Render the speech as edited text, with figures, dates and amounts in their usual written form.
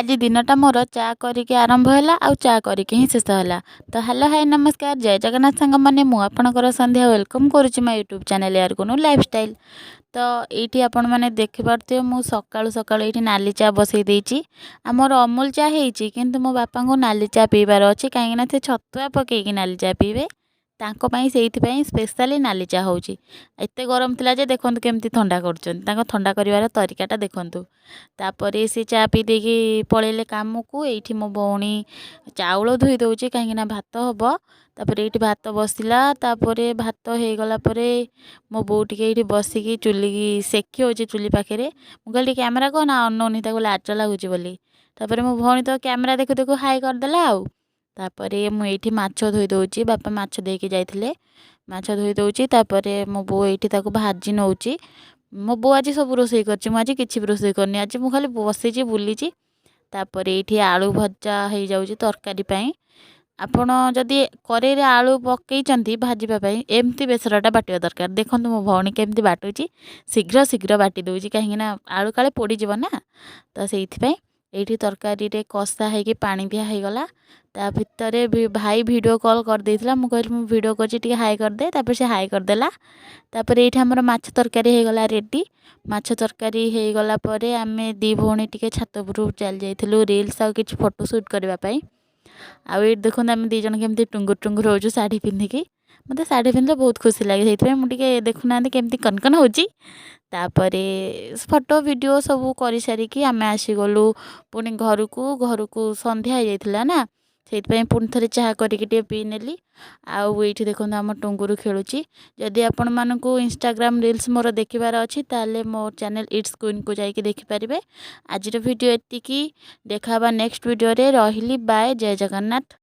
आज दिनटा मोर चा करिके आरंभ है आउ चा करिके ही शेष है। तो हेलो हाय नमस्कार जय जगन्नाथ सांग मैंने मुझे संध्या वेलकम करुच्ची मो यूट्यूब चैनल यार को लाइफस्टाइल। तो ये आपण मैंने देखिपे मुझे सकाळु सकाळु ये नाली चा बसई देती। आमर अमूल चा होती किंतु मो बापा को नाली चा पीबार अच्छे कहीं से छतुआ पकईकी नाली चा पीबे से स्पेशली नाली चा होची। एते गरम थिला जे देखंतु केमती ठंडा कर ठंडा करिवार तरीकाटा देखंतु। तापर से चा पी देकी पलैले काम को ये मो भौणी चाउल धोई दौचे कहीं भात हम। तापर ये भात बसला तापर भात हो गला मो बो टे बसिकी चुली सेकी हो चुली पाखे मुझे कैमेरा कौन अनौनी लाज लगुच बोली। तापर मो भौणी तो कैमेरा देखु देखु हाई करदेला आउ। तापर मुझे माछ धोई दौची बापा माछ देके जाइथिले माछ धोई दौची। तापर मो बो ये भाजी नौची। मो बो आज सब रोषे कर आज किसी भी रोषे करनी आज मुझे खाली बसी बुली। तापर ये आलू भजा हो जाऊँगी तरकारी पाई। आपण जदि करेई आलू पकई भाजवाई एमती बेसरटा बाटिया दरकार। देखो मो भौणी केमती बाटुची शीघ्र शीघ्र बाटी दूची कहीं आलू काले पोड़ीज ना। तो से ये तरकारी रे कषा होगी पानी दिया हो गला। ता भितर भाई वीडियो कॉल कर देथिला मु कहली मु वीडियो करछि टिके हाई कर दे। तापर से हाई कर देला। तापर ये हमर माछ तरकारी हो गला रेडी। माछ तरकारी हो गला परे आमे दी भौणी टिके छात उपरु चल जाइथिलु रील्स आ किछि फोटो शूट करबा पई। आ ये देखो आम दी जन केमती टुंगुर टुंगुर हो शाढ़ी पिंधिकी मत शाढ़ी पिंधले बहुत खुशी लगे से मुझे देखुना केमती कनकन होची। तापर फोटो वीडियो सब कर सारिकी आम आसीगलु पुणी घर को संध्या हो जाता ना से पुणी थे चाह करके पी नेली। आउ ये देखो आम टुंगुर खेलुची। जदि आपण मानू इंस्टाग्राम रील्स मोर देखिबार अच्छी ताले मो चैनल इट्स क्वीन को जाइए देखिपारे। आज वीडियो एतिकी देखा नेक्स्ट वीडियो रे रहिली बाय जय जगन्नाथ।